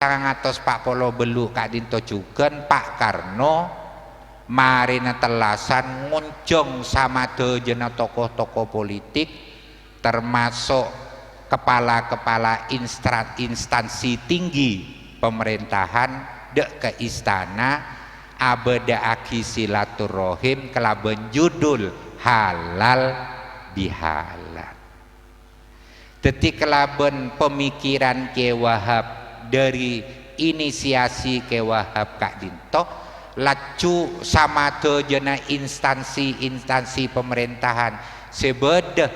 Pak Polo belu Kak Dinto juga Pak Karno marina telasan nguncung sama jena tokoh-tokoh politik termasuk kepala-kepala instansi tinggi pemerintahan dek ke istana abedaaki silaturahim kelaben judul halal bihalal. Dadi kelaben pemikiran Kiai Wahab dari inisiasi Kiai Wahab Kak Dinto lacu sama jena instansi pemerintahan sebeda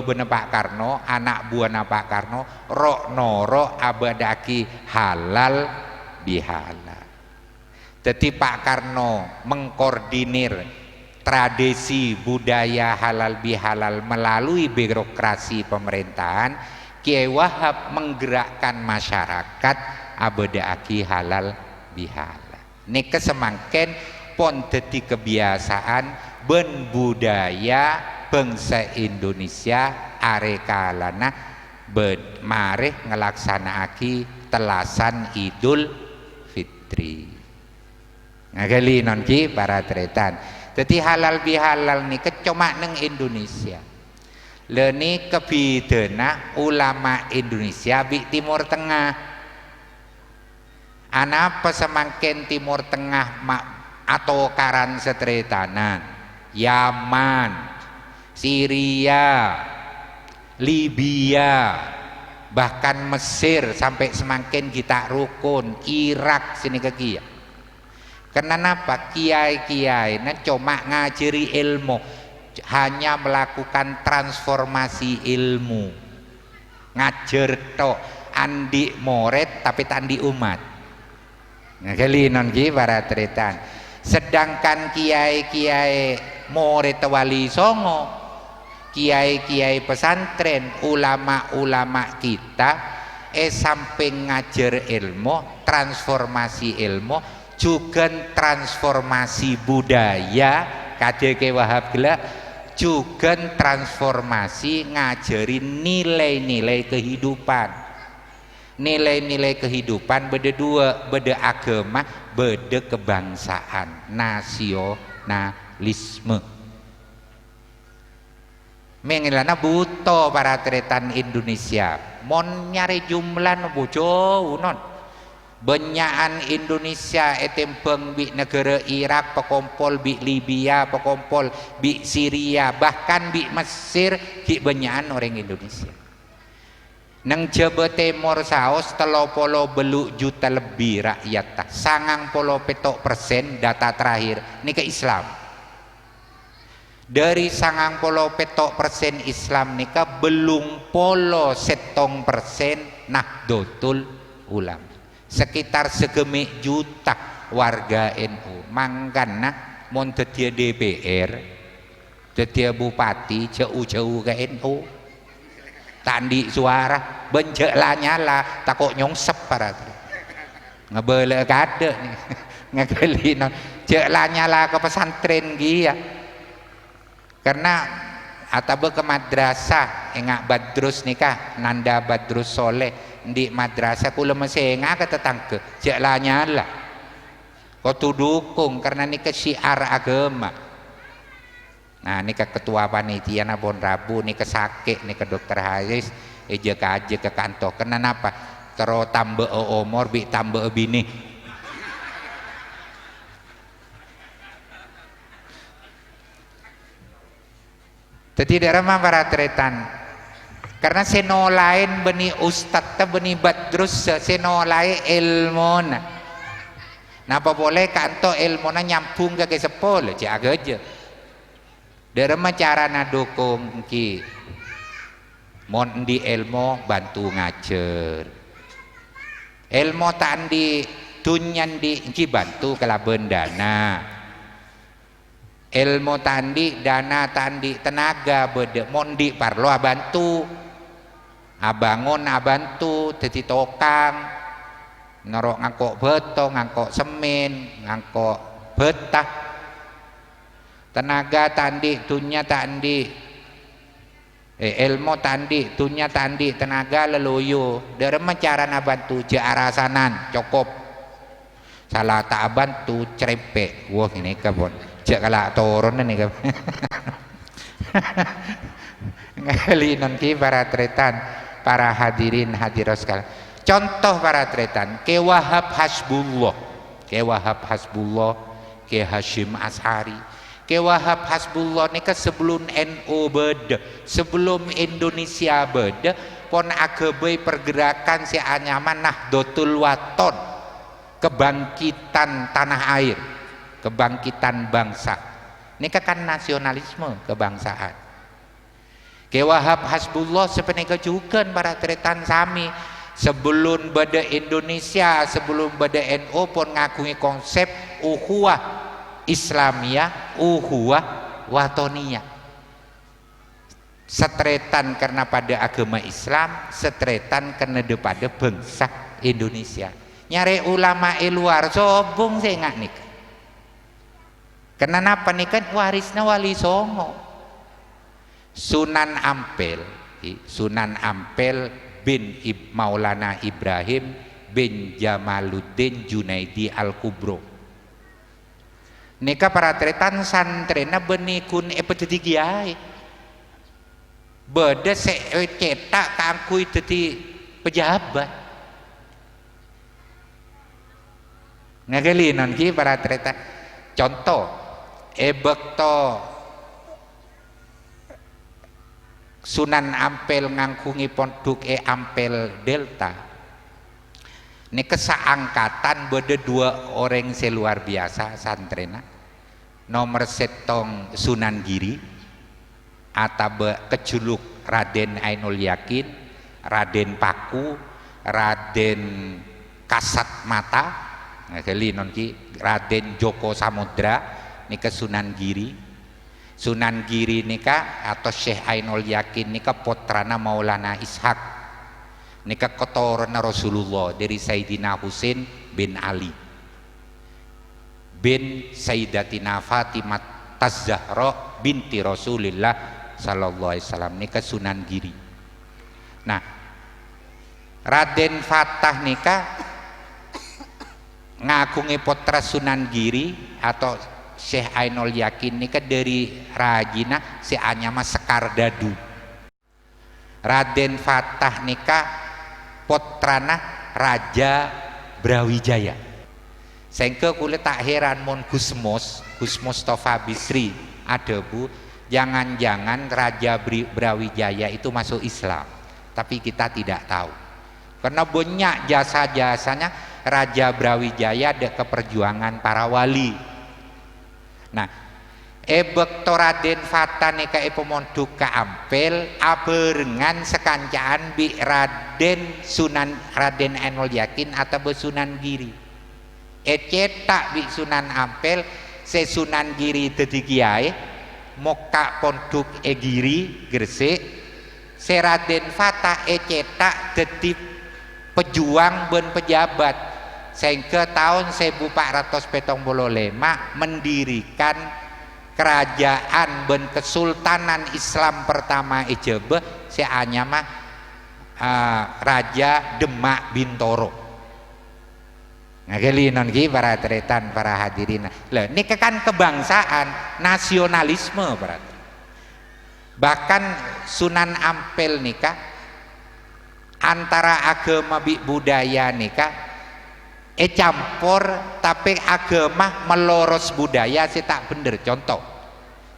bener Pak Karno anak buah Pak Karno rok noro abadaki halal bihalal. Jadi Pak Karno mengkoordinir tradisi budaya halal bihalal melalui birokrasi pemerintahan. Kiai Wahab menggerakkan masyarakat abadaaki halal bihalal. Niki semangken pon dadi kebiasaan ben budaya bangsa Indonesia arekalana mareh ngelaksanaaki telasan Idul Fitri. Ngagali non ki para tretan. Dadi halal bihalal niki cuma neng Indonesia. Leni kebidena ulama Indonesia di Timur Tengah. Ana pesemangken Timur Tengah atau karan setretanan Yaman, Syria, Libya, bahkan Mesir sampai semangken kita rukun Irak sini ke kia. Kenapa kiai-kiai nah cuma ngajari ilmu hanya melakukan transformasi ilmu ngajar tok andi moret tapi tandi umat ngakali non ki para tretan. Sedangkan kiai-kiai moret wali songo kiai-kiai pesantren ulama-ulama kita samping ngajar ilmu transformasi ilmu juga transformasi budaya kade Kiai Wahab gelak juga transformasi ngajarin nilai-nilai kehidupan. Nilai-nilai kehidupan beda dua, beda agama, beda kebangsaan, nasionalisme. Mengilana buto para tretan Indonesia. Mon nyari jumlah bojo non. Benyaan Indonesia etempeng bi negara Irak pekompol bi Libya pekompol bi Syria bahkan bi Mesir ki benyaan orang Indonesia. Neng Jawa Timur saos 30 juta lebih rakyat 90% data terakhir ini ke Islam. Dari 90% Islam nika belum polo 7% Nahdlatul Ulama. Sekitar segemik juta warga NU mangkana mon tetia DPR tetia bupati jauh-jauh ke NU tandi suara bencek lah nyala takut nyongsep para ngebele kade nih ngegeli no cek lah nyala ke pesantren gia karena atau ke madrasah engak Badrus nikah Nanda Badrus Soleh di madrasah kula masih ngaka tetangke cek lah nyala kau tuh dukung karena ini ke syiar agama. Nah ini ke ketua panitia nabon Rabu ini ke sakit ini ke dokter Haris aja ke kantor kenapa terus tambah umur bi tambah bini jadi daerah para tretan karena seno lain beni ustad beni Badrus seno lain ilmona napa boleh kanto ilmona nyambung ke sepol jaga aja daerah cara nadukung ki mon di ilmu bantu ngajar ilmu tandi tunyan di ki bantu kelaben dana ilmu tandi dana tandi tenaga bede mon di parlo bantu abangun abantu jadi tokang norok ngangkok beto ngangkok semen ngangkok betah tenaga tandi dunia tandi ilmu tandi tunya tandi tenaga leluyu derema cara nabantu je arasanan cukup salah tak bantu cerepek wah ini kabon je kalak turun ini kabon ngali nanti para tretan para hadirin hadirat sekalian contoh para tretan ke Wahab Hasbullah ke Hashim Ashari ke Wahab Hasbullah ni sebelum NU beda sebelum Indonesia beda pon agebai pergerakan si anyaman Nahdlatul Wathon kebangkitan tanah air kebangkitan bangsa ini kan nasionalisme kebangsaan ke Wahab Hasbullah sepenega juga para tretan sami sebelum beda Indonesia sebelum beda NU pun ngakui konsep ukhuwah Islamiyah, ukhuwah watoniyah. Setretan karena pada agama Islam, setretan karena pada bangsa Indonesia. Nyari ulama luar sobong saya nggak nih. Kenapa nih kan warisnya Wali Songo. Sunan Ampel bin Maulana Ibrahim bin Jamaluddin Junaidi Al-Kubro. Nika para tretan santrena benikun epetigiai beda cetak kangkui teti pejabat ngagelinan ki para tretan contoh ebekto Sunan Ampel ngangkungi pondok Ampel Delta ini keseangkatan beda dua orang seluar biasa santrena nomor setong Sunan Giri atau kejuluk Raden Ainul Yakin Raden Paku Raden Kasat Mata Raden Joko Samudra nika Sunan Giri nika atau Syekh Ainul Yakin nika putrana Maulana Ishak nika kotorna Rasulullah dari Sayyidina Husain bin Ali bin Sayyidatina Fatimah Az-Zahra binti Rasulillah sallallahu alaihi wasallam nika Sunan Giri. Nah, Raden Fatah nika ngakungi putra Sunan Giri atau Syekh Ainul Yakin nika dari rajina si anyama Sekar Dadu. Raden Fatah nika putrana Raja Brawijaya. Sengke kulit tak heran mon Gus Mustafa Bisri ada bu, jangan-jangan Raja Brawijaya itu masuk Islam, tapi kita tidak tahu. Karena banyak jasa-jasanya Raja Brawijaya ada keperjuangan para wali. Nah, ebek Raden Fatah nika pemondok ka Ampel aberengan sekancaan bi Raden Ainul Yakin atau Sunan Giri. Cetak bi Sunan Ampel se Sunan Giri dadi kiai moka pondok Giri Gresik se Raden Fatah cetak dadi pejuang ben pejabat sehingga tahun 1475 mendirikan kerajaan ben kesultanan Islam pertama Ejebe si anyama Raja Demak Bintoro. Ngagelinan ki para tretan para hadirin. Lah niki kan kebangsaan, nasionalisme berarti. Bahkan Sunan Ampel nika antara agama budaya nika campur tapi agama meloros budaya sih tak bener. Contoh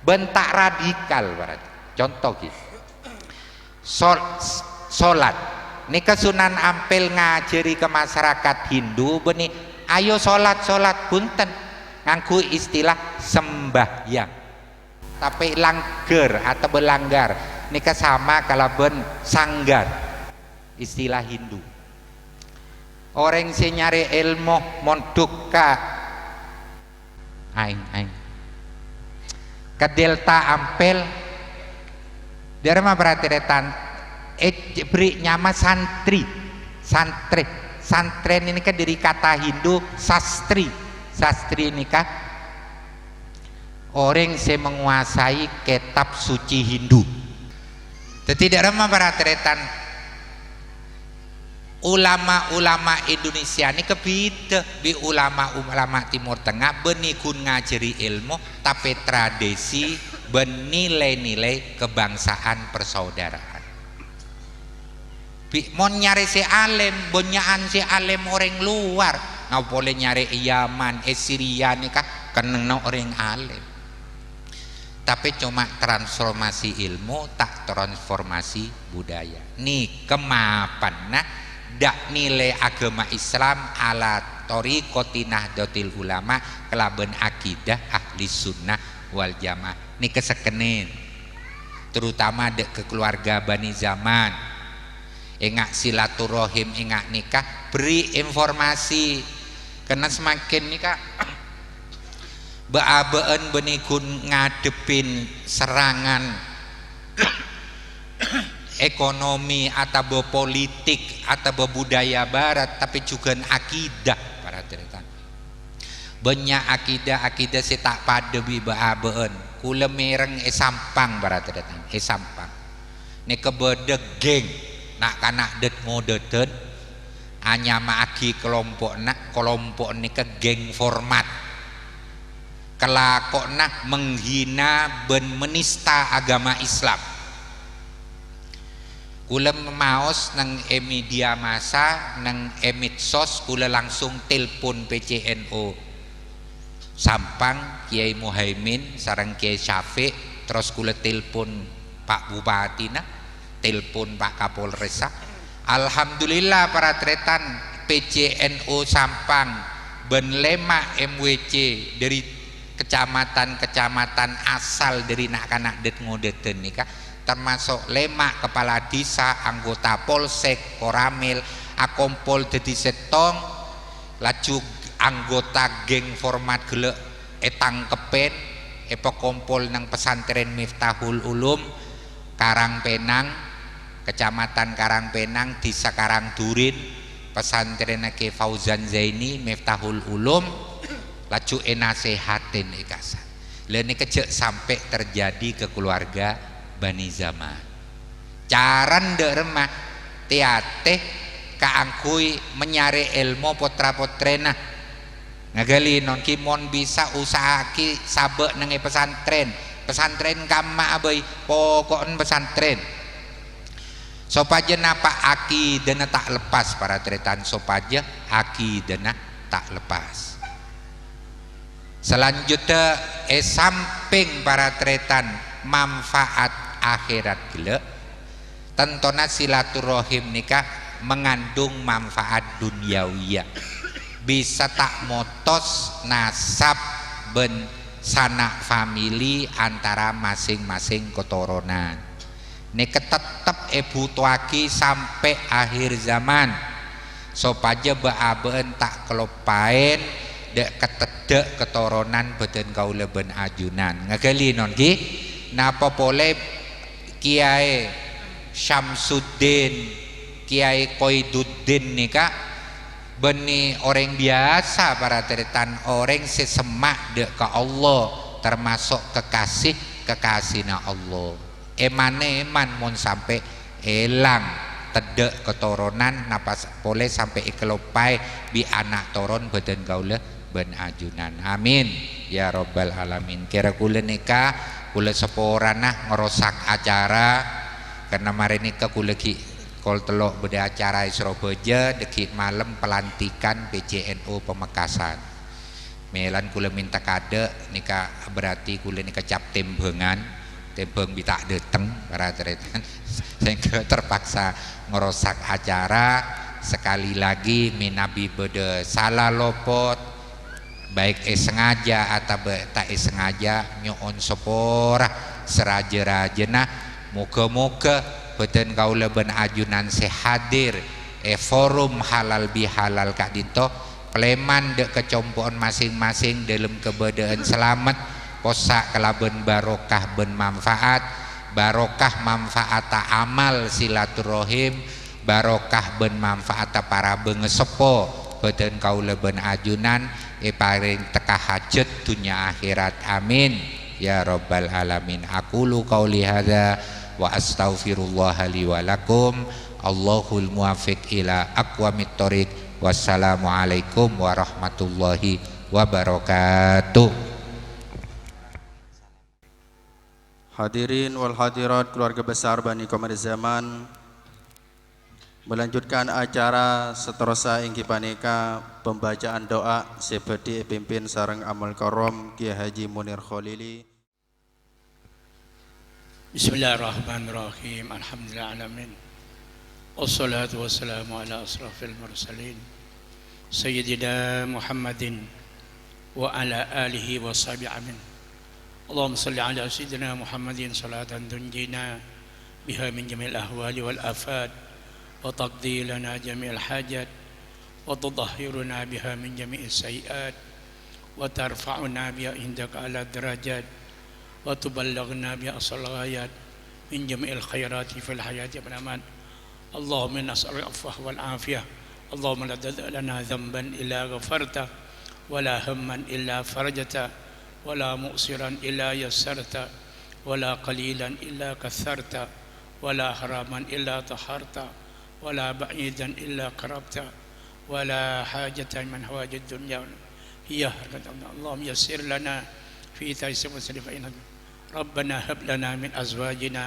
bentak radikal berarti contoh gitu sholat nika Sunan Ampel ngajari ke masyarakat Hindu beni ayo sholat punten nganggu istilah sembahyang tapi langgar atau belanggar nika sama kalau ben sanggar istilah Hindu. Orang si nyari ilmu mondok ka aing ke Delta Ampel dari mah berarti retan beri nyama santren ini kan dari kata Hindu sastri ini kan orang yang menguasai kitab suci Hindu tidak remah para tretan ulama-ulama Indonesia ini kebida bi ulama-ulama Timur Tengah benikun ngajari ilmu tapi tradisi bernilai-nilai kebangsaan persaudaraan. Bi mon nyari si alim, bonyaan si alim orang luar, ngau boleh nyari Yaman, Syria nih kah keneng orang alim. Tapi cuma transformasi ilmu tak transformasi budaya. Nih kemapan nah dak nilai agama Islam ala thoriqati nahdlatul ulama kelaben akidah ahli sunnah wal jamaah. Nih kesekenin terutama dek ke keluarga Bani Zaman engak silaturahim engak nikah beri informasi karena semakin nikah beabeen benikun ngadepin serangan ekonomi atau politik atau budaya barat tapi juga akidah para tretan banyak akidah si tak pada bi beabeen kula mereng sampang para tretan sampang ni kebedeg geng nak kanak det ngodeten hanya maaki kelompok ni ke geng format kelakok nak menghina ben menista agama Islam. Kula maos nang media massa nang medsos kula langsung telepon PCNO Sampang Kiai Muhaimin sareng Kiai Syafiq terus kula telepon Pak Bupati nah telepon Pak Kapolresa. Alhamdulillah para tretan PCNO Sampang ben lema MWC dari kecamatan-kecamatan asal dari nak-nak det ngodeten nikah termasuk lemak kepala desa anggota polsek koramil akompol dadi setong laju anggota geng format gelek etang kepen epokompol nang pesantren Miftahul Ulum Karangpenang kecamatan Karangpenang desa Karangdurin pesantren Ki Fauzan Zaini Miftahul Ulum laju enasehatin ikasan leni kecek sampai terjadi ke keluarga Bani Zaman caran dek remah tiate kaangkui menyari ilmu potra potrena ngagali non kimon bisa usaha ki sabe nengi pesantren kama abai pokoknya pesantren sopaja napa aki dana tak lepas para tretan sopaja aki dana tak lepas. Selanjutnya samping para tretan manfaat akhirat gila tentona silaturahim nikah mengandung manfaat duniawiyah bisa tak motos nasab ben sanak famili antara masing-masing keturunan nika tetep butuhaki sampai akhir zaman sopaja beabeen tak kelopain dek ketedek ketoronan beten kaula ben ajunan ngagali non ki napa boleh Kiai Syamsuddin Kiai Koiduddin nika beni orang biasa para tretan orang sesemak dek ke Allah termasuk kekasihna Allah eman mon sampai elang tedek ketoronan napas boleh sampai ikelopai bi anak toron beten kaula ben ajunan amin ya robbal alamin kira kula nikah kula seporana ngerosak acara karena mari nikah kula ki kol telok beda acara Surabaya dekit malam pelantikan PCNO Pemekasan melan kula minta kade nikah berarti kula nikah cap tembengan tembeng bitak deteng para tretan sehingga terpaksa ngerosak acara sekali lagi minabi bede salah lopot baik sengaja atau tak sengaja nyoon sepora seraja-rajena moga-moga beten kaula ben ajunan sehadir forum halal bihalal kak dinto pleman dek kecompoan masing-masing dalam kebedaan selamat posak kelaben barokah ben manfaat barokah manfaat amal silaturahim barokah ben manfaat para bengesepo beten kaula ben ajunan paring teka hajat dunia akhirat amin ya robbal alamin aqulu qauli hadza wa astaghfirullah li wa lakum. Allahul muwaffiq ila aqwamit thoriq. Wassalamualaikum warahmatullahi wabarakatuh. Hadirin wal hadirat keluarga besar Bani Qamar Zaman, melanjutkan acara seterusnya ingki paneka pembacaan doa seperti pimpin sareng amal karom Kiai Haji Munir Khalili. Bismillahirrahmanirrahim. Alhamdulillah alamin. Wassalatu wassalamu ala asrafil mursalin Sayyidina Muhammadin wa ala alihi wa sahbihi amin. Allahumma salli ala Sayyidina Muhammadin salatan tunjina biha min jami'il ahwali wal afat wa taqdi lana jami'il hajat wa tudahhiruna biha min jami'is sayiat wa tarfa'una biha indaka ala derajat wa tuballaghna biha asal ghayat min jami'il khairati fil hayati wal aman. Allahumma nas'aluka al-afwa wal afiyah. Allahumma la tad'a lana dhanban illa ghafarta wa la hamman illa farajta ولا مؤسرا إلا يسرت ولا قليلا إلا كثرت ولا حراما إلا طهرت ولا بعيدا إلا قربت ولا حاجة من حوائج الدنيا هي اللهم يسر لنا في تيسير فإنك ربنا هب لنا من أزواجنا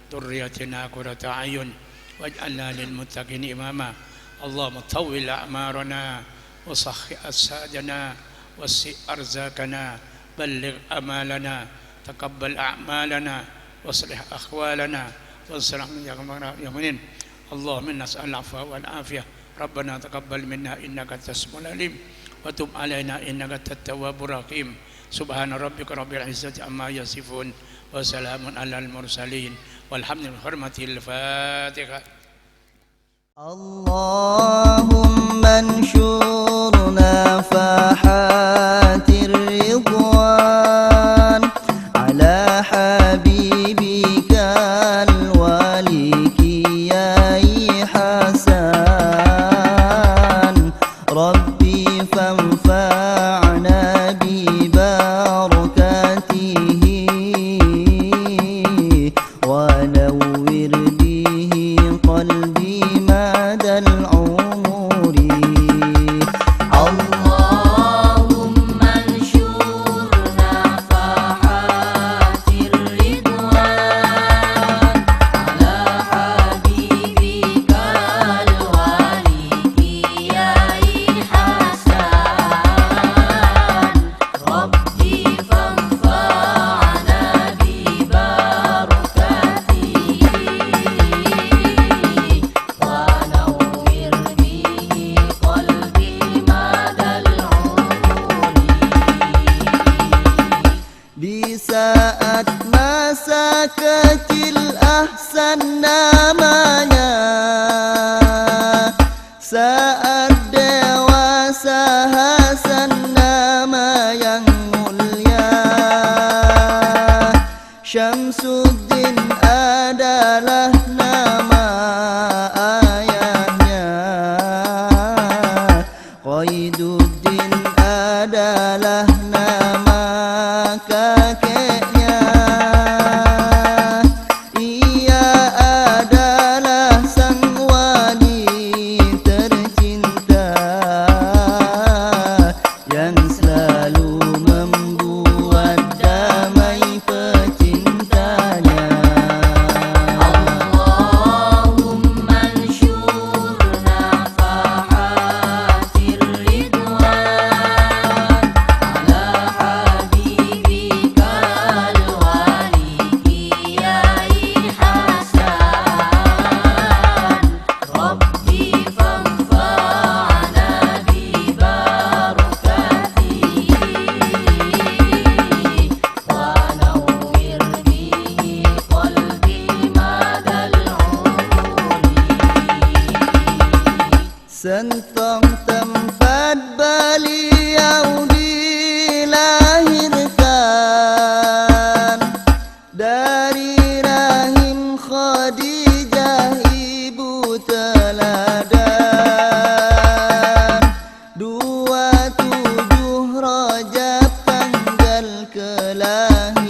ذريتنا قرة أعين واجعلنا للمتقين إماما. اللهم طول أعمارنا وصح أجسادنا وسع أرزاقنا بلغ أمالنا تقبل أعمالنا واصلح أخوالنا وانصر يا المؤمنين. اللهم نسأل العفو والعافية. ربنا تقبل منا إنك أنت السميع العليم وتب علينا إنك أنت التواب الرحيم. سبحان ربك رب العزة عما يصفون وسلام على المرسلين والحمد لله. بحرمة الفاتحة. اللهم انشر نفحات الرضوان على حبيبك الولي كياي حسن ربي فانفعنا ببركاته ونور به قلبي مدى العمر. اللهم انشر نفحات الرضوان على حبيبك الولي كياي حسن ربي فانفعنا ببركاته ونور به قلبي مدى العمر. Di saat masa kecil ahsan namanya, saat dewasa hasan nama yang mulia. Syamsuddin adalah nama ayahnya, Qaiduddin adalah nama kakeknya. Ia adalah sang wali tercinta yang selalu membuat damai pecintanya. اللهم انشر نفحات الرضوان على حبيبك الولي كياي حسن ربي فانفعنا ببركاته ونور به قلبي مدى العمر. Sentong tempat beliau dilahirkan dari rahim Khadijah ibu teladan. 27 Rajab tanggal kelahiran.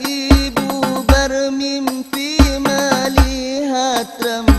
ibu bermimpi melihat rembulan